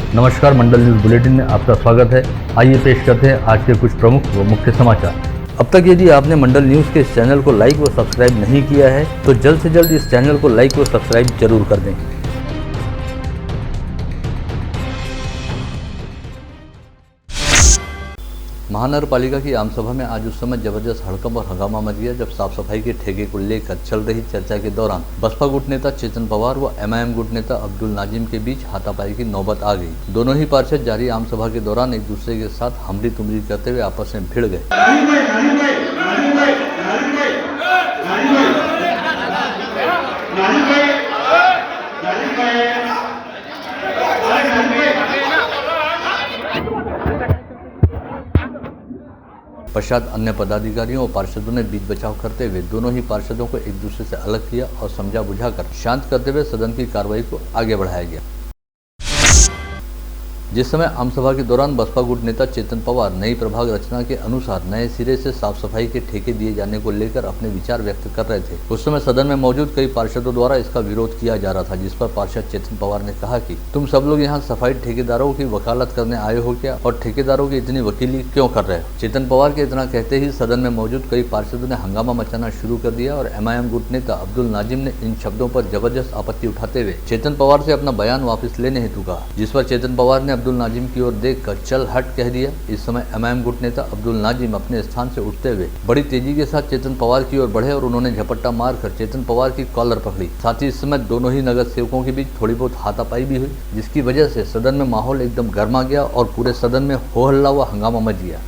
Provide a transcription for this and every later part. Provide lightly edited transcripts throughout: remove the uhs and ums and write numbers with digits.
नमस्कार, मंडल news bulletin में आपका स्वागत है। आइए पेश करते हैं आज के कुछ प्रमुख व मुख्य समाचार। अब तक यदि आपने मंडल न्यूज़ के इस चैनल को लाइक व सब्सक्राइब नहीं किया है तो जल्द से जल्द इस चैनल को लाइक व सब्सक्राइब जरूर कर दें। महानगर पालिका की आमसभा में आज उस समय जबरदस्त हड़कंप और हंगामा मच गया जब साफ सफाई के ठेके को लेकर चल रही चर्चा के दौरान बसपा गुट नेता चेतन पवार व एमआईएम गुट नेता अब्दुल नाजिम के बीच हाथापाई की नौबत आ गई। दोनों ही पार्षद जारी आमसभा के दौरान एक दूसरे के साथ हमरी तुमरी करते हुए आपस में भिड़ गए। पश्चात अन्य पदाधिकारियों और पार्षदों ने बीच बचाव करते हुए दोनों ही पार्षदों को एक दूसरे से अलग किया और समझा बुझाकर शांत करते हुए सदन की कार्रवाई को आगे बढ़ाया गया। जिस समय आमसभा के दौरान बसपा गुट नेता चेतन पवार नई प्रभाग रचना के अनुसार नए सिरे से साफ सफाई के ठेके दिए जाने को लेकर अपने विचार व्यक्त कर रहे थे, उस समय सदन में मौजूद कई पार्षदों द्वारा इसका विरोध किया जा रहा था, जिस पर पार्षद चेतन पवार ने कहा कि तुम सब लोग यहाँ सफाई ठेकेदारों की वकालत करने आए हो क्या और ठेकेदारों की इतनी वकीली क्यों कर रहे हो। चेतन पवार के इतना कहते ही सदन में मौजूद कई पार्षदों ने हंगामा मचाना शुरू कर दिया और एमआईएम गुट नेता अब्दुल नाजिम ने इन शब्दों पर जबरदस्त आपत्ति उठाते हुए चेतन पवार से अपना बयान वापस लेने हेतु कहा, जिस पर चेतन पवार ने अब्दुल नाजिम की ओर देखकर चल हट कह दिया। इस समय एमआईएम गुट नेता अब्दुल नाजिम अपने स्थान से उठते हुए बड़ी तेजी के साथ चेतन पवार की ओर बढ़े और उन्होंने झपट्टा मारकर चेतन पवार की कॉलर पकड़ी। साथ ही इस समय दोनों ही नगर सेवकों के बीच थोड़ी बहुत हाथापाई भी हुई, जिसकी वजह से सदन में माहौल एकदम गर्मा गया और पूरे सदन में हो हल्ला व हंगामा मच गया।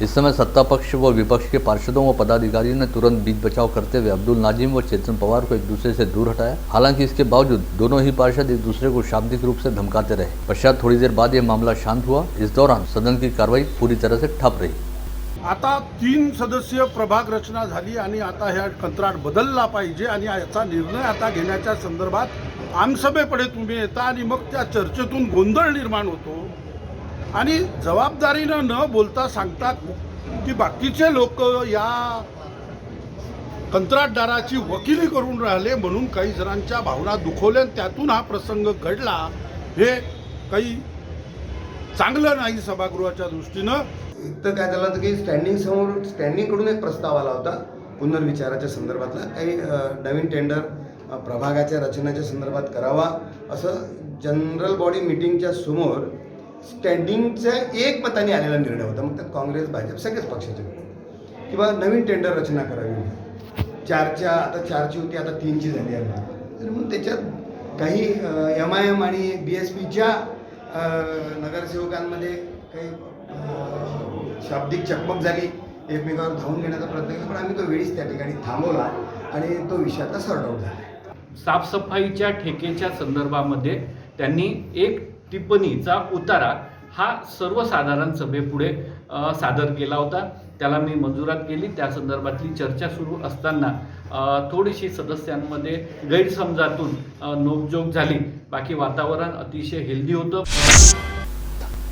इस समय सत्ता पक्ष व विपक्ष के पार्षदों व पदाधिकारियों ने तुरंत बीच बचाव करते हुए अब्दुल नाजिम व चेतन पवार को एक दूसरे से दूर हटाया। हालांकि इसके बावजूद दोनों ही पार्षद एक दूसरे को शाब्दिक रूप से धमकाते रहे। पश्चात थोड़ी देर बाद यह मामला शांत हुआ। इस दौरान सदन की कार्रवाई पूरी तरह से ठप रही। आता 3 सदस्यीय प्रभाग रचना झाली आणि आता ह्या कंत्राट बदलला पाहिजे आणि याचा निर्णय आता घेण्याच्या संदर्भात आमसभेपुढे तुम्ही येता आणि मग त्या चर्चेतून गोंधळ निर्माण होतो आणि जबाबदारीनं न बोलता सांगतात की बाकीचे लोक या कंत्राटदाराची वकिली करून राहिले म्हणून काही जणांच्या भावना दुखवल्या, त्यातून हा प्रसंग घडला। हे काही चांगलं नाही सभागृहाच्या दृष्टीनं। तर काय झालं की स्टँडिंगकडून एक प्रस्ताव आला होता पुनर्विचाराच्या संदर्भातला, काही नवीन टेंडर प्रभागाच्या रचनेच्या संदर्भात करावा असं जनरल बॉडी मीटिंगच्या समोर स्टँडिंगच्या एक मताने आलेला निर्णय होता। मग त्यात काँग्रेस भाजप सगळेच पक्षाचे किंवा नवीन टेंडर रचना करावी, 4च्या आता 4ची होती आता 3ची झाली आहे। तर मग त्याच्यात काही एमआयएम आणि बीएसपीच्या नगरसेवकांमध्ये काही शाब्दिक चकमक झाली, एकमेकावर धावून घेण्याचा प्रयत्न केला, पण आम्ही तो वेळीच त्या ठिकाणी थांबवला आणि तो विषय आता सॉर्ट आउट झाला। साफसफाईच्या ठेकेच्या संदर्भामध्ये त्यांनी एक टिप्पणीचा उतारा हा सर्वसाधारण सभेपुढे सादर केला होता। त्याला मी मंजुरात केली। त्या संदर्भातली चर्चा सुरू असताना थोडीशी सदस्यांमध्ये गैरसमजातून नोकझोक झाली। बाकी वातावरण अतिशय हेल्दी होतं।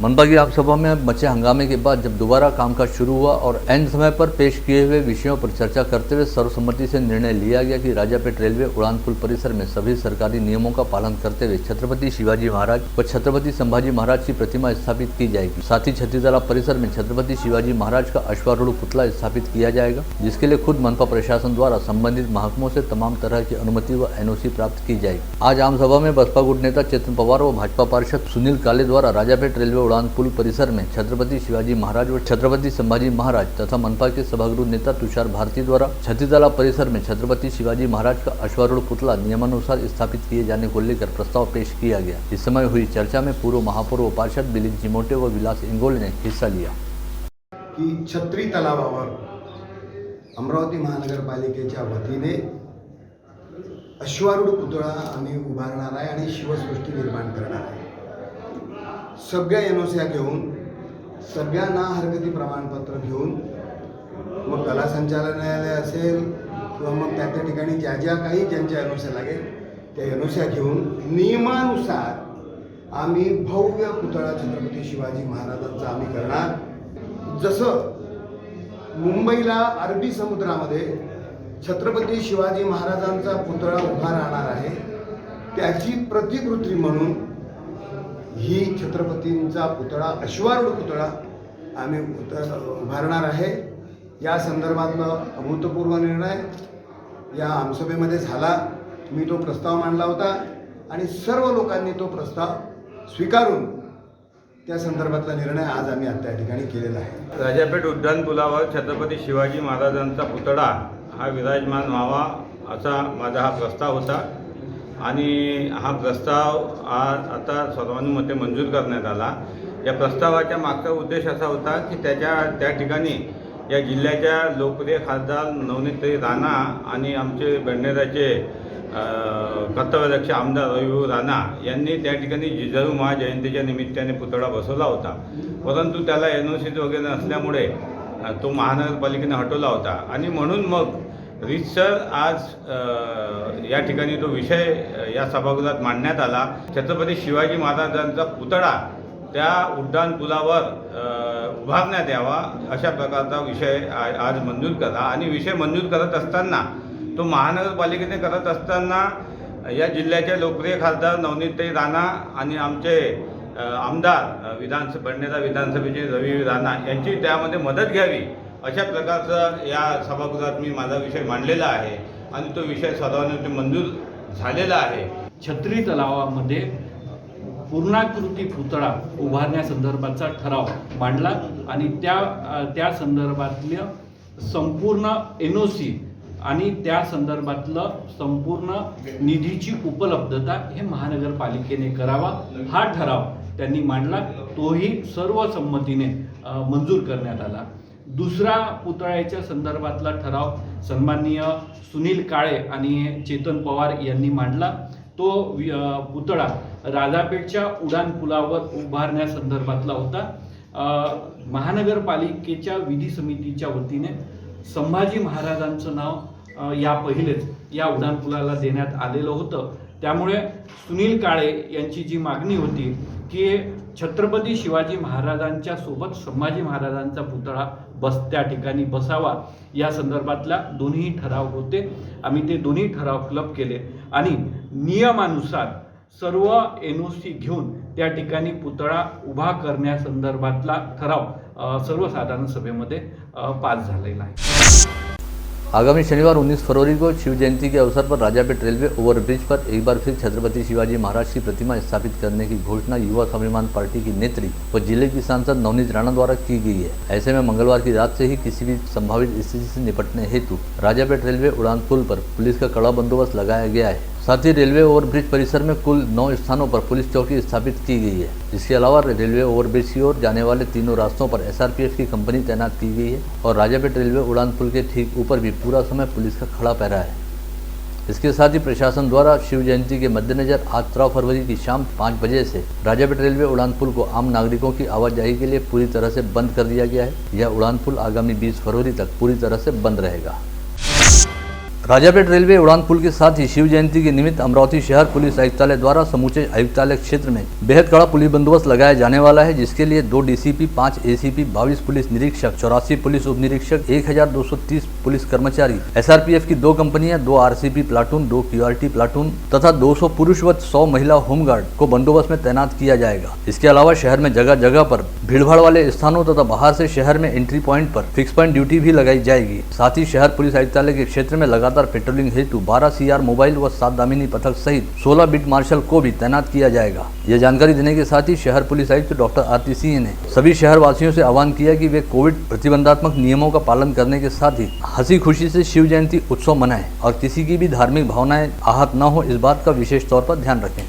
मनपा की आमसभा में मचे हंगामे के बाद जब दोबारा कामकाज शुरू हुआ और एंड समय पर पेश किए हुए विषयों पर चर्चा करते हुए सर्वसम्मति से निर्णय लिया गया कि राजापेट रेलवे उड़ान पुल परिसर में सभी सरकारी नियमों का पालन करते हुए छत्रपति शिवाजी महाराज व छत्रपति संभाजी महाराज की प्रतिमा स्थापित की जाएगी। साथ ही छत्ती तालाब परिसर में छत्रपति शिवाजी महाराज का अश्वारूढ़ पुतला स्थापित किया जाएगा, जिसके लिए खुद मनपा प्रशासन द्वारा संबंधित महकमों से तमाम तरह की अनुमति व एनओसी प्राप्त की जाएगी। आज आमसभा में बसपा गुट नेता चेतन पवार व भाजपा पार्षद सुनील काले द्वारा राजापेट रेलवे उड़ान पुल परिसर में छत्रपति शिवाजी महाराज व छत्रपति संभाजी महाराज तथा मनपा के सभागृह नेता तुषार भारती द्वारा छत्ती तालाब परिसर में छत्रपति शिवाजी महाराज का अश्वारूढ़ पुतला नियमानुसार स्थापित किए जाने को लेकर प्रस्ताव पेश किया गया। इस समय हुई चर्चा में पूर्व महापौर व पार्षद बिलिन चिमोटे व विलास इंगोले ने हिस्सा लिया। की छत्री तलावावर अमरावती महानगरपालिकेच्या वतीने अश्वारूढ पुतळा आम्ही उभारणार आहे आणि शिवसृष्टी निर्माण करणार आहे। सगळ्या एनओसीया घेऊन, सगळ्यांना हरकती प्रमाणपत्र घेऊन, मग कला संचालनालय असेल किंवा मग त्या ठिकाणी ज्या ज्या काही ज्यांच्या एनओसीया लागेल त्या एनओसीया घेऊन नियमानुसार आम्ही भव्य पुतळा छत्रपती शिवाजी महाराजांचा आम्ही करणार। जसं मुंबईला अरबी समुद्रामध्ये छत्रपती शिवाजी महाराजांचा पुतळा उभा राहणार आहे, त्याची प्रतिकृती म्हणून ही शिवछत्रपतींचा पुतळा, अश्वारूढ पुतळा आम्ही उभारणार आहे. या संदर्भातलं अभूतपूर्व निर्णय या आमसभेमध्ये झाला. मी तो प्रस्ताव मांडला होता आणि सर्व लोकांनी तो प्रस्ताव स्वीकारून त्या संदर्भातला निर्णय आज आम्ही त्या ठिकाणी केलेला आहे. राजापेठ उड्डाणपुलावर छत्रपती शिवाजी महाराजांचा पुतळा हा विराजमान व्हावा असा माझा हा प्रस्ताव होता आणि हा प्रस्ताव आज आता सर्वानुमते मंजूर करण्यात आला. या प्रस्तावाच्या मागचा उद्देश असा होता की त्या ठिकाणी या जिल्ह्याच्या लोकप्रिय खासदार नवनीतताई राणा आणि आमचे बडनेराचे कर्तव्यदक्ष आमदार रविभाऊ राणा यांनी त्या ठिकाणी जिजाऊ महाजयंतीच्या निमित्ताने पुतळा बसवला होता, परंतु त्याला NOC वगैरे नसल्यामुळे तो महानगरपालिकेने हटवला होता आणि म्हणून मग रीतसर आज या ठिकाणी तो विषय या सभागृहात मांडण्यात आला. छत्रपती शिवाजी महाराजांचा पुतळा त्या उड्डाणपुलावर उभारण्यात यावा अशा प्रकारचा विषय आज मंजूर करा आणि विषय मंजूर करत असताना तो महानगरपालिकेने करत असताना या जिल्ह्याचे लोकप्रिय खासदार नवनीतताई राणा आणि आमचे आमदार बडनेरा विधानसभेचे रवी राणा यांची त्यामध्ये मदत घ्यावी अशा प्रकारचा या सभागृहात मी माझा विषय मांडलेला आहे आणि तो विषय सर्वांनी मंजूर झालेला आहे. छत्री तलावामध्ये पूर्णाकृती पुतळा उभारण्यासंदर्भाचा ठराव मांडला आणि त्या संदर्भातल्या संपूर्ण NOC आणि त्या संदर्भातलं संपूर्ण निधीची उपलब्धता हे महानगरपालिकेने करावा हा ठराव त्यांनी मांडला. तोही सर्वसंमतीने मंजूर करण्यात आला. दुसरा पुतळ्याच्या संदर्भातला ठराव सन्माननीय सुनील काळे आणि चेतन पवार यांनी मांडला. तो पुतळा राजापेठच्या उड्डाणपुलावर उभारण्यासंदर्भातला होता. महानगरपालिकेच्या विधी समितीच्या वतीने संभाजी महाराजांचं नाव या पहिलेच या उड्डाणपुलाला देण्यात आलेलं होतं. त्यामुळे सुनील काळे यांची जी मागणी होती की छत्रपती शिवाजी महाराजांच्या सोबत संभाजी महाराजांचा पुतळा त्या ठिकाणी बसावा या संदर्भातला दोन्ही ठराव होते. आम्ही ते दोन्ही ठराव क्लब केले आणि नियमानुसार सर्व NOC घेऊन त्या ठिकाणी पुतळा उभा करण्यासंदर्भातला ठराव सर्वसाधारण सभेमध्ये पास झालेला आहे. आगामी शनिवार 19 फरवरी को शिव जयंती के अवसर पर राजापेठ रेलवे ओवरब्रिज पर एक बार फिर छत्रपति शिवाजी महाराज की प्रतिमा स्थापित करने की घोषणा युवा स्वाभिमान पार्टी की नेत्री व जिले की सांसद नवनीत राणा द्वारा की गई है. ऐसे में मंगलवार की रात से ही किसी भी संभावित स्थिति से निपटने हेतु राजापेठ रेलवे उड़ान पुल पर पुलिस का कड़ा बंदोबस्त लगाया गया है. साथ ही रेलवे ओवरब्रिज परिसर में कुल 9 स्थानों पर पुलिस चौकी स्थापित की गई है. इसके अलावा रेलवे ओवरब्रिज की ओर जाने वाले तीनों रास्तों पर SRPF की कंपनी तैनात की गई है और राजापेठ रेलवे उड़ान पुल के ठीक ऊपर भी पूरा समय पुलिस का खड़ा पहरा है. इसके साथ ही प्रशासन द्वारा शिव जयंती के मद्देनजर आज 13 फरवरी की शाम 5 बजे से राजापेठ रेलवे उड़ान पुल को आम नागरिकों की आवाजाही के लिए पूरी तरह से बंद कर दिया गया है. यह उड़ान पुल आगामी 20 फरवरी तक पूरी तरह से बंद रहेगा. राजापेठ रेलवे उड़ान पुल के साथ ही शिव जयंती के निमित्त अमरावती शहर पुलिस आयुक्तालय द्वारा समूचे आयुक्तालय क्षेत्र में बेहद कड़ा पुलिस बंदोबस्त लगाया जाने वाला है, जिसके लिए 2 DCP, 5 ACP, 22 पुलिस निरीक्षक, 84 पुलिस उप निरीक्षक, 1230 पुलिस कर्मचारी, SRPF की 2 कंपनियां, 2 RCP प्लाटून, 2 QRT प्लाटून तथा 200 पुरुष व 100 महिला होमगार्ड को बंदोबस्त में तैनात किया जाएगा. इसके अलावा शहर में जगह जगह पर भीड़भाड़ वाले स्थानों तथा बाहर से शहर में एंट्री पॉइंट पर फिक्स पॉइंट ड्यूटी भी लगाई जाएगी. साथ ही शहर पुलिस आयुक्तालय के क्षेत्र में लगातार पेट्रोलिंग हेतु 12 CR मोबाइल व 7 दामिनी पथक सहित 16 बीट मार्शल को भी तैनात किया जाएगा. यह जानकारी देने के साथ ही शहर पुलिस आयुक्त डॉक्टर आरती सिंह ने सभी शहर वासियों से आह्वान किया कि वे कोविड प्रतिबंधात्मक नियमों का पालन करने के साथ ही हंसी खुशी से शिव जयंती उत्सव मनाएं और किसी की भी धार्मिक भावनाएं आहत न हो, इस बात का विशेष तौर पर ध्यान रखें.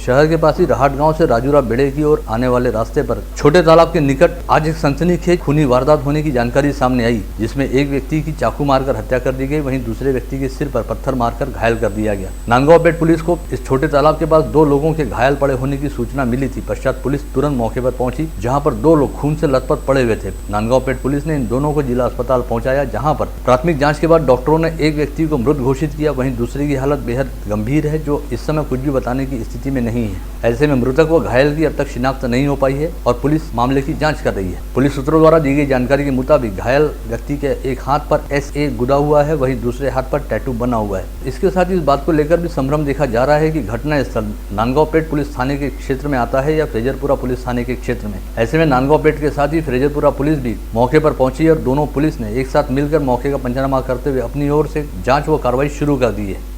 शहर के पास ही राहट गांव से राजूरा बेड़े की ओर आने वाले रास्ते पर छोटे तालाब के निकट आज एक सनसनीखेज खूनी वारदात होने की जानकारी सामने आई, जिसमें एक व्यक्ति की चाकू मारकर हत्या कर दी गई, वहीं दूसरे व्यक्ति के सिर पर पत्थर मारकर घायल कर दिया गया. नांदगांव पेट पुलिस को इस छोटे तालाब के पास 2 लोगों के घायल पड़े होने की सूचना मिली थी. पश्चात पुलिस तुरंत मौके पर पहुंची, जहाँ पर 2 लोग खून से लथपथ पड़े हुए थे. नांदगांव पेट पुलिस ने इन दोनों को जिला अस्पताल पहुंचाया, जहाँ पर प्राथमिक जाँच के बाद डॉक्टरों ने एक व्यक्ति को मृत घोषित किया, वहीं दूसरे की हालत बेहद गंभीर है, जो इस समय कुछ भी बताने की स्थिति में नहीं नहीं है। ऐसे में मृतक व घायल की अब तक शिनाख्त नहीं हो पाई है और पुलिस मामले की जांच कर रही है। पुलिस सूत्रों द्वारा दी गई जानकारी के मुताबिक घायल व्यक्ति के एक हाथ पर SA गुदा हुआ है, वहीं दूसरे हाथ पर टैटू बना हुआ है। इसके साथ ही इस बात को लेकर भी संभ्रम देखा जा रहा है कि घटना स्थल नांदगांवपेट पुलिस थाने के क्षेत्र में आता है या फ्रेजरपुरा पुलिस थाने के क्षेत्र में। ऐसे में नांदगांवपेट के साथ ही फ्रेजरपुरा पुलिस भी मौके पर पहुंची और दोनों पुलिस ने एक साथ मिलकर मौके का पंचनामा करते हुए अपनी ओर से जांच व कार्रवाई शुरू कर दी है।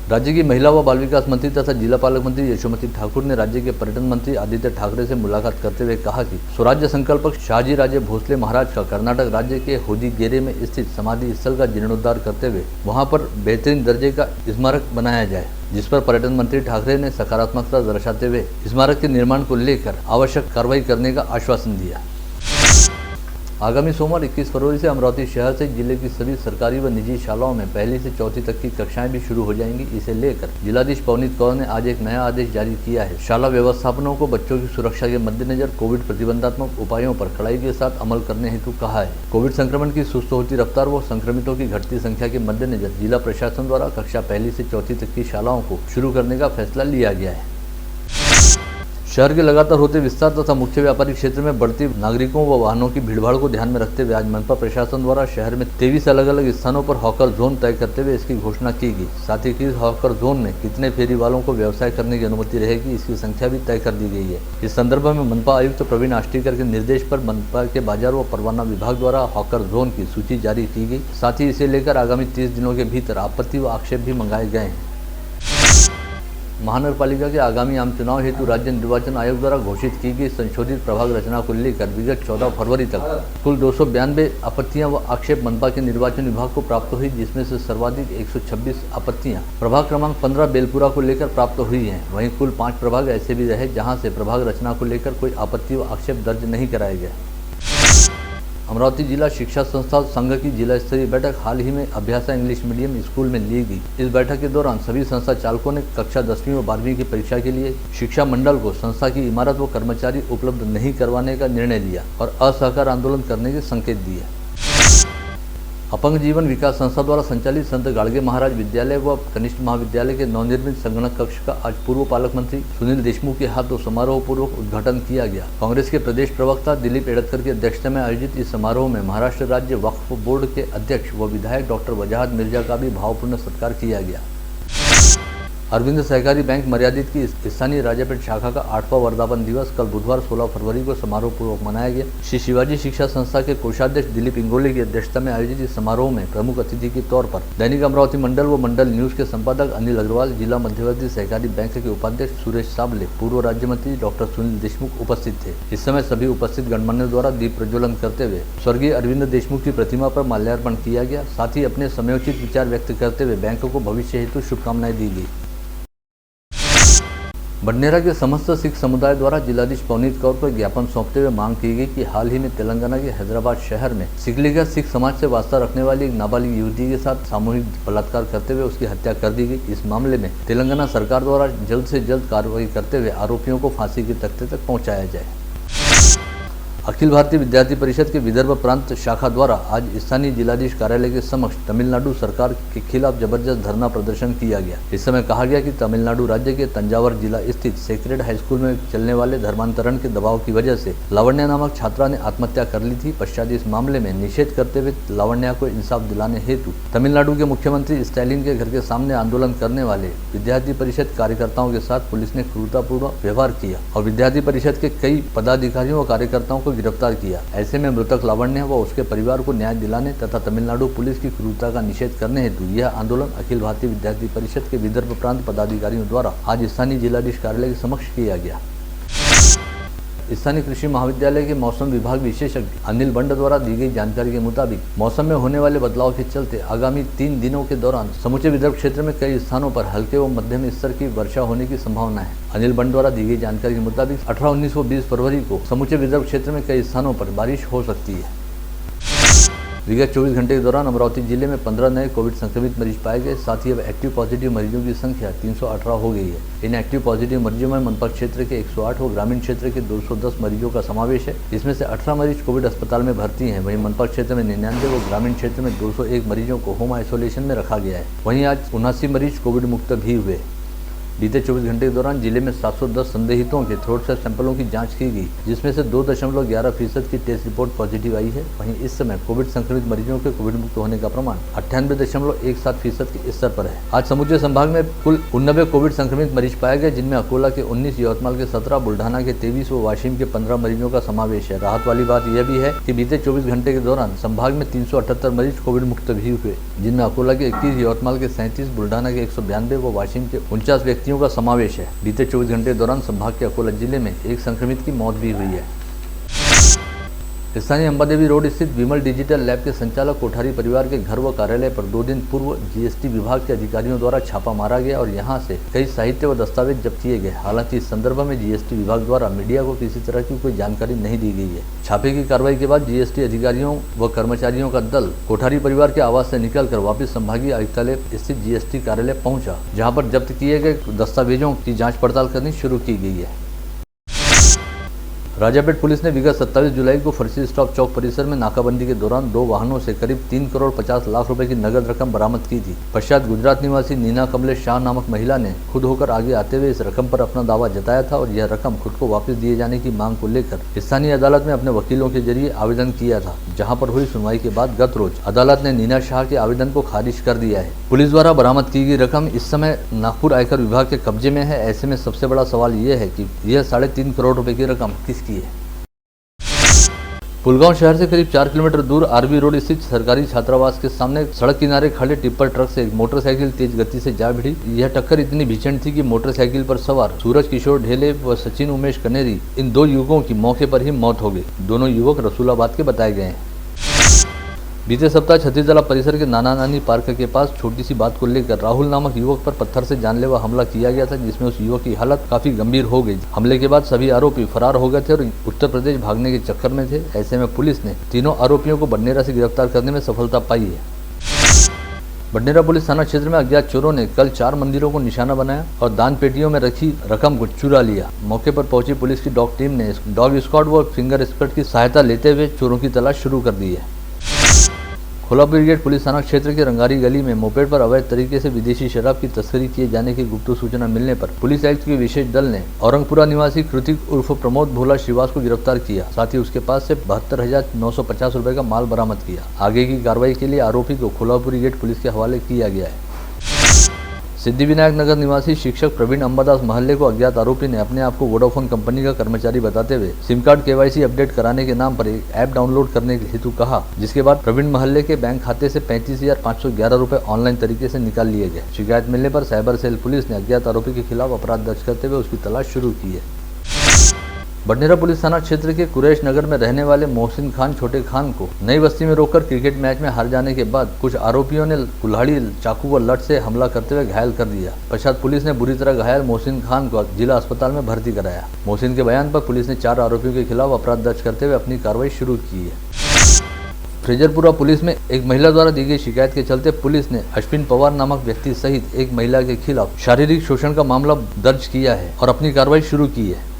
राज्य की महिला व बाल विकास मंत्री तथा जिला पालक मंत्री यशोमती ठाकुर ने राज्य के पर्यटन मंत्री आदित्य ठाकरे से मुलाकात करते हुए कहा कि स्वराज्य संकल्पक शाहजी राजे भोसले महाराज का कर्नाटक राज्य के होदीगेरे में स्थित समाधि स्थल का जीर्णोद्धार करते हुए वहां पर बेहतरीन दर्जे का स्मारक बनाया जाए, जिस पर पर्यटन मंत्री ठाकरे ने सकारात्मकता दर्शाते हुए स्मारक के निर्माण को लेकर आवश्यक कार्रवाई करने का आश्वासन दिया। आगामी सोमवार 21 फरवरी से अमरावती शहर से जिले की सभी सरकारी व निजी शालाओं में पहली से चौथी तक की कक्षाएं भी शुरू हो जाएंगी। इसे लेकर जिलाधीश पवनीत कौर ने आज एक नया आदेश जारी किया है। शाला व्यवस्थापनों को बच्चों की सुरक्षा के मद्देनजर कोविड प्रतिबंधात्मक उपायों पर कड़ाई के साथ अमल करने हेतु कहा है। कोविड संक्रमण की सुस्त होती रफ्तार व संक्रमितों की घटती संख्या के मद्देनजर जिला प्रशासन द्वारा कक्षा पहली से चौथी तक की शालाओं को शुरू करने का फैसला लिया गया है। शहर के लगातार होते विस्तार तथा मुख्य व्यापारिक क्षेत्र में बढ़ती नागरिकों व वाहनों की भीड़भाड़ को ध्यान में रखते हुए आज मनपा प्रशासन द्वारा शहर में 23 अलग अलग स्थानों पर हॉकर जोन तय करते हुए इसकी घोषणा की गई। साथ ही इस हॉकर जोन में कितने फेरी वालों को व्यवसाय करने की अनुमति रहेगी, इसकी संख्या भी तय कर दी गई है। इस संदर्भ में मनपा आयुक्त प्रवीण आष्टीकर के निर्देश पर मनपा के बाजार व परवाना विभाग द्वारा हॉकर जोन की सूची जारी की गई। साथ ही इसे लेकर आगामी 30 दिनों के भीतर आपत्ति व आक्षेप भी मंगाए गए हैं। महानगरपालिका के आगामी आम चुनाव हेतु राज्य निर्वाचन आयोग द्वारा घोषित की गई संशोधित प्रभाग रचना को लेकर विगत 14 फरवरी तक कुल 292 आपत्तियां व आक्षेप मनपा के निर्वाचन विभाग को प्राप्त हुई, जिसमें से सर्वाधिक 126 आपत्तियां प्रभाग क्रमांक 15 बेलपुरा को लेकर प्राप्त हुई हैं। वहीं कुल 5 प्रभाग ऐसे भी रहे जहां से प्रभाग रचना को लेकर कोई आपत्ति व आक्षेप दर्ज नहीं कराए गए। अमरावती जिला शिक्षा संस्था संघ की जिला स्तरीय बैठक हाल ही में अभ्यासा इंग्लिश मीडियम स्कूल में ली गई। इस बैठक के दौरान सभी संस्था चालकों ने कक्षा 10वीं व 12वीं की परीक्षा के लिए शिक्षा मंडल को संस्था की इमारत व कर्मचारी उपलब्ध नहीं करवाने का निर्णय लिया और असहकार आंदोलन करने के संकेत दिए। अपंग जीवन विकास संस्था द्वारा संचालित संत गाड़गे महाराज विद्यालय व कनिष्ठ महाविद्यालय के नवनिर्मित संगणक कक्ष का आज पूर्व पालक मंत्री सुनील देशमुख के हाथों समारोह पूर्वक उद्घाटन किया गया। कांग्रेस के प्रदेश प्रवक्ता दिलीप एड़तकर की अध्यक्षता में आयोजित इस समारोह में महाराष्ट्र राज्य वक्फ बोर्ड के अध्यक्ष व विधायक डॉक्टर वजाहत मिर्जा का भी भावपूर्ण सत्कार किया गया। अरविंद सहकारी बैंक मर्यादित की स्थानीय राजापेट शाखा का 8वां वर्धापन दिवस कल बुधवार 16 फरवरी को समारोह पूर्वक मनाया गया। श्री शिवाजी शिक्षा संस्था के कोषाध्यक्ष दिलीप इंगोले की अध्यक्षता में आयोजित इस समारोह में प्रमुख अतिथि के तौर पर दैनिक अमरावती मंडल व मंडल न्यूज के संपादक अनिल अग्रवाल, जिला मध्यवर्ती सहकारी बैंक के उपाध्यक्ष सुरेश साबले, पूर्व राज्य मंत्री डॉक्टर सुनील देशमुख उपस्थित थे। इस समय सभी उपस्थित गणमान्यों द्वारा दीप प्रज्वलन करते हुए स्वर्गीय अरविंद देशमुख की प्रतिमा पर माल्यार्पण किया गया। साथ ही अपने समयोचित विचार व्यक्त करते हुए बैंक को भविष्य हेतु शुभकामनाएं दी गई। बडनेरा के समस्त सिख समुदाय द्वारा जिलाधीश पवनीत कौर को ज्ञापन सौंपते हुए मांग की गई कि हाल ही में तेलंगाना के हैदराबाद शहर में सिकलीगढ़ सिख समाज से वास्ता रखने वाली एक नाबालिग युवती के साथ सामूहिक बलात्कार करते हुए उसकी हत्या कर दी गई। इस मामले में तेलंगाना सरकार द्वारा जल्द से जल्द कार्रवाई करते हुए आरोपियों को फांसी के तख्ते तक पहुँचाया जाए। अखिल भारतीय विद्यार्थी परिषद के विदर्भ प्रांत शाखा द्वारा आज स्थानीय जिलाधीश कार्यालय के समक्ष तमिलनाडु सरकार के खिलाफ जबरदस्त धरना प्रदर्शन किया गया। इस समय कहा गया कि तमिलनाडु राज्य के तंजावर जिला स्थित सेक्रेड हाई स्कूल में चलने वाले धर्मांतरण के दबाव की वजह से लावण्या नामक छात्रा ने आत्महत्या कर ली थी। पश्चात इस मामले में निषेध करते हुए लावण्या को इंसाफ दिलाने हेतु तमिलनाडु के मुख्यमंत्री स्टैलिन के घर के सामने आंदोलन करने वाले विद्यार्थी परिषद कार्यकर्ताओं के साथ पुलिस ने क्रूरतापूर्ण व्यवहार किया और विद्यार्थी परिषद के कई पदाधिकारियों व कार्यकर्ताओं को गिरफ्तार किया। ऐसे में मृतक लावण्य व उसके परिवार को न्याय दिलाने तथा तमिलनाडु पुलिस की क्रूरता का निषेध करने हेतु यह आंदोलन अखिल भारतीय विद्यार्थी परिषद के विदर्भ प्रांत पदाधिकारियों द्वारा आज स्थानीय जिलाधीश कार्यालय के समक्ष किया गया। स्थानीय कृषि महाविद्यालय के मौसम विभाग विशेषज्ञ अनिल बंड द्वारा दी गई जानकारी के मुताबिक मौसम में होने वाले बदलाव के चलते आगामी 3 दिनों के दौरान समूचे विदर्भ क्षेत्र में कई स्थानों पर हल्के व मध्यम स्तर की वर्षा होने की संभावना है। अनिल बंड द्वारा दी गई जानकारी के मुताबिक 18, 19 व 20 फरवरी को समूचे विदर्भ क्षेत्र में कई स्थानों पर बारिश हो सकती है। विगत 24 घंटे के दौरान अमरावती जिले में 15 नए कोविड संक्रमित मरीज पाए गए। साथ ही अब एक्टिव पॉजिटिव मरीजों की संख्या 318 हो गई है। इन एक्टिव पॉजिटिव मरीजों में मनपा क्षेत्र के 108 व ग्रामीण क्षेत्र के 210 मरीजों का समावेश है। इसमें से 18 मरीज कोविड अस्पताल में भर्ती हैं। वहीं मनपा क्षेत्र में 99 व ग्रामीण क्षेत्र में 201 मरीजों को होम आइसोलेशन में रखा गया है। वहीं आज 79 मरीज कोविड मुक्त भी हुए। बीते 24 घंटे के दौरान जिले में 710 संदेहितों के थ्रोट से सैंपलों की जांच की गई, जिसमें से 2.11% की टेस्ट रिपोर्ट पॉजिटिव आई है। वहीं इस समय कोविड संक्रमित मरीजों के कोविड मुक्त होने का प्रमाण 98.17% के स्तर पर है। आज समूचे संभाग में कुल 89 कोविड संक्रमित मरीज पाए गए, जिनमें अकोला के 19, यवतमाल के 17, बुल्ढाना के 23 व वाशिम के 15 मरीजों का समावेश है। राहत वाली बात यह भी है कि बीते 24 घंटे के दौरान संभाग में 378 मरीज कोविड मुक्त भी हुए, जिनमें अकोला के 21, यवतमाल के 37, बुल्ढाना के 192 व वाशिम के 49 व्यक्तियों का समावेश है। बीते 24 घंटे के दौरान संभाग के अकोला जिले में एक संक्रमित की मौत भी हुई है। स्थानीय अंबादेवी रोड स्थित विमल डिजिटल लैब के संचालक कोठारी परिवार के घर व कार्यालय पर 2 दिन पूर्व जीएसटी विभाग के अधिकारियों द्वारा छापा मारा गया और यहां से कई साहित्य व दस्तावेज जब्त किए गए। हालांकि इस संदर्भ में जीएसटी विभाग द्वारा मीडिया को किसी तरह की कोई जानकारी नहीं दी गई है। छापे की कार्रवाई के बाद जीएसटी अधिकारियों व कर्मचारियों का दल कोठारी परिवार के आवास से निकलकर वापस संभागीय आयुक्तालय स्थित जीएसटी कार्यालय पहुंचा, जहां पर जब्त किए गए दस्तावेजों की जाँच पड़ताल करनी शुरू की गई है। राजापेट पुलिस ने विगत 27 जुलाई को फर्जी स्टॉप चौक परिसर में नाकाबंदी के दौरान 2 वाहनों से करीब 3 करोड़ 50 लाख रुपए की नगद रकम बरामद की थी। पश्चात गुजरात निवासी नीना कमलेश शाह नामक महिला ने खुद होकर आगे आते हुए इस रकम पर अपना दावा जताया था और यह रकम खुद को वापस दिए जाने की मांग को लेकर स्थानीय अदालत में अपने वकीलों के जरिए आवेदन किया था, जहाँ पर हुई सुनवाई के बाद गत रोज अदालत ने नीना शाह के आवेदन को खारिज कर दिया है। पुलिस द्वारा बरामद की गई रकम इस समय नागपुर आयकर विभाग के कब्जे में है। ऐसे में सबसे बड़ा सवाल ये है कि यह 3.5 करोड़ रुपए की रकम किसकी है। पुलगांव शहर से करीब 4 किलोमीटर दूर आरबी रोड स्थित सरकारी छात्रावास के सामने सड़क किनारे खड़े टिप्पर ट्रक से एक मोटरसाइकिल तेज गति से जा भिड़ी। यह टक्कर इतनी भीषण थी कि मोटरसाइकिल पर सवार सूरज किशोर ढेले व सचिन उमेश कनेरी, इन 2 युवकों की मौके पर ही मौत हो गई। दोनों युवक रसूलाबाद के बताए गए हैं। बीते सप्ताह छत्तीसगढ़ परिसर के नाना नानी पार्क के पास छोटी सी बात को लेकर राहुल नामक युवक पर पत्थर से जानलेवा हमला किया गया था, जिसमें उस युवक की हालत काफी गंभीर हो गई। हमले के बाद सभी आरोपी फरार हो गए थे और उत्तर प्रदेश भागने के चक्कर में थे। ऐसे में पुलिस ने तीनों आरोपियों को बडनेरा से गिरफ्तार करने में सफलता पाई है। बडनेरा पुलिस थाना क्षेत्र में अज्ञात चोरों ने कल 4 मंदिरों को निशाना बनाया और दान पेटियों में रखी रकम को चुरा लिया। मौके पर पहुंची पुलिस की डॉग टीम ने डॉग स्क्वाड व फिंगर स्क्वाड की सहायता लेते हुए चोरों की तलाश शुरू कर दी है। कोल्हापुर गेट पुलिस थाना क्षेत्र के रंगारी गली में मोपेड पर अवैध तरीके से विदेशी शराब की तस्करी किए जाने की गुप्त सूचना मिलने पर पुलिस आयुक्त के विशेष दल ने औरंगपुरा निवासी कृतिक उर्फ प्रमोद भोला श्रीवास को गिरफ्तार किया। साथ ही उसके पास से 72,950 रुपए का माल बरामद किया। आगे की कार्रवाई के लिए आरोपी को कोल्हापुर गेट पुलिस के हवाले किया गया है। सिद्धिविनायक नगर निवासी शिक्षक प्रवीण अंबादास महल्ले को अज्ञात आरोपी ने अपने आप को वोडाफोन कंपनी का कर्मचारी बताते हुए सिम कार्ड केवाईसी अपडेट कराने के नाम पर एक ऐप डाउनलोड करने के हेतु कहा, जिसके बाद प्रवीण महल्ले के बैंक खाते से 35,511 रुपए ऑनलाइन तरीके से निकाल लिए गए। शिकायत मिलने पर साइबर सेल पुलिस ने अज्ञात आरोपी के खिलाफ अपराध दर्ज करते हुए उसकी तलाश शुरू की है। बडनेरा पुलिस थाना क्षेत्र के कुरैश नगर में रहने वाले मोहसिन खान छोटे खान को नई बस्ती में रोककर क्रिकेट मैच में हार जाने के बाद कुछ आरोपियों ने कुल्हाड़ी, चाकू व लठ से हमला करते हुए घायल कर दिया। पश्चात पुलिस ने बुरी तरह घायल मोहसिन खान को जिला अस्पताल में भर्ती कराया। मोहसिन के बयान पर पुलिस ने 4 आरोपियों के खिलाफ अपराध दर्ज करते हुए अपनी कार्रवाई शुरू की है। फ्रेजरपुरा पुलिस में एक महिला द्वारा दी गई शिकायत के चलते पुलिस ने अश्विन पवार नामक व्यक्ति सहित एक महिला के खिलाफ शारीरिक शोषण का मामला दर्ज किया है और अपनी कार्रवाई शुरू की है।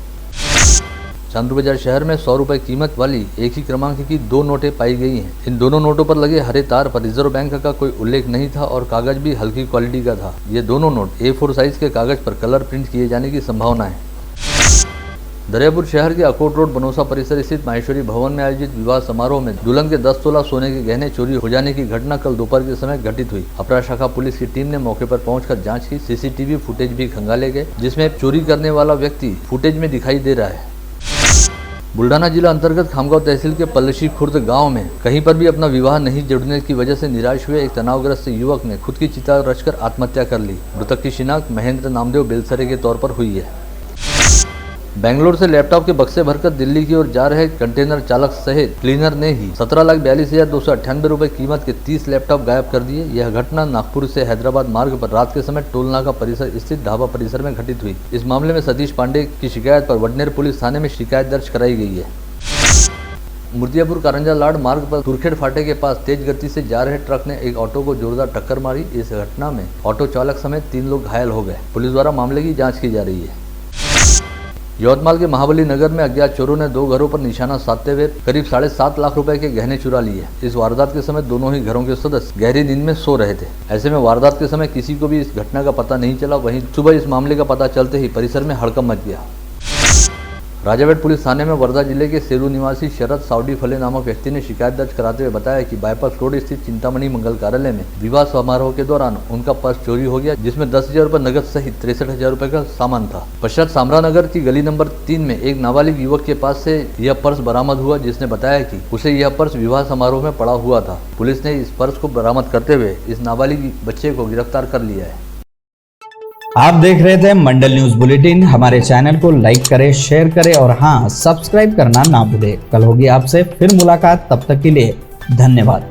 चांदू बाजार शहर में 100 रुपए कीमत वाली एक ही क्रमांक की 2 नोटें पाई गई हैं। इन दोनों नोटों पर लगे हरे तार पर रिजर्व बैंक का कोई उल्लेख नहीं था और कागज भी हल्की क्वालिटी का था। ये दोनों नोट A4 साइज के कागज पर कलर प्रिंट किए जाने की संभावना है। दरियापुर शहर के अकोट रोड बनोसा परिसर स्थित माहेश्वरी भवन में आयोजित विवाह समारोह में दुल्हन के 10 तोला सोने के गहने चोरी हो जाने की घटना कल दोपहर के समय घटित हुई। अपराध शाखा पुलिस की टीम ने मौके पर पहुंचकर जांच की। सीसीटीवी फुटेज भी खंगाले गए, जिसमें चोरी करने वाला व्यक्ति फुटेज में दिखाई दे रहा है। बुल्ढाना जिला अंतर्गत खामगांव तहसील के पल्लशी खुर्द गांव में कहीं पर भी अपना विवाह नहीं जुड़ने की वजह से निराश हुए एक तनावग्रस्त युवक ने खुद की चिता रचकर आत्महत्या कर ली। मृतक की शिनाख्त महेंद्र नामदेव बेलसरे के तौर पर हुई है। बेंगलोर से लैपटॉप के बक्से भरकर दिल्ली की ओर जा रहे कंटेनर चालक सहित क्लीनर ने ही 17,42,298 रुपए कीमत के 30 लैपटॉप गायब कर दिए। यह घटना नागपुर से हैदराबाद मार्ग पर रात के समय टोलनाका परिसर स्थित ढाबा परिसर में घटित हुई। इस मामले में सतीश पांडे की शिकायत पर बडनेर पुलिस थाने में शिकायत दर्ज कराई गई है। मुर्तियापुर कारंजा लाड मार्ग पर तुरखेड़ फाटे के पास तेज गति से जा रहे ट्रक ने एक ऑटो को जोरदार टक्कर मारी। इस घटना में ऑटो चालक समेत 3 लोग घायल हो गए। पुलिस द्वारा मामले की जाँच की जा रही है। यवतमाल के महाबली नगर में अज्ञात चोरों ने 2 घरों पर निशाना साधते हुए करीब 7.5 लाख रुपए के गहने चुरा लिए। इस वारदात के समय दोनों ही घरों के सदस्य गहरी नींद में सो रहे थे। ऐसे में वारदात के समय किसी को भी इस घटना का पता नहीं चला। वहीं सुबह इस मामले का पता चलते ही परिसर में हड़कंप मच गया। राजावेट पुलिस थाने में वर्धा जिले के सेरू निवासी शरद साउडी फले नामक व्यक्ति ने शिकायत दर्ज कराते हुए बताया कि बाईपास रोड स्थित चिंतामणि मंगल कार्यालय में विवाह समारोह के दौरान उनका पर्स चोरी हो गया, जिसमें 10,000 रुपए नगद सहित 63,000 रुपए का सामान था। पश्चात सामरानगर की गली नंबर 3 में एक नाबालिग युवक के पास से यह पर्स बरामद हुआ, जिसने बताया कि उसे यह पर्स विवाह समारोह में पड़ा हुआ था। पुलिस ने इस पर्स को बरामद करते हुए इस नाबालिग बच्चे को गिरफ्तार कर लिया है। आप देख रहे थे मंडल न्यूज बुलेटिन। हमारे चैनल को लाइक करें, शेयर करें और हाँ, सब्सक्राइब करना ना भूलें। कल होगी आपसे फिर मुलाकात, तब तक के लिए धन्यवाद।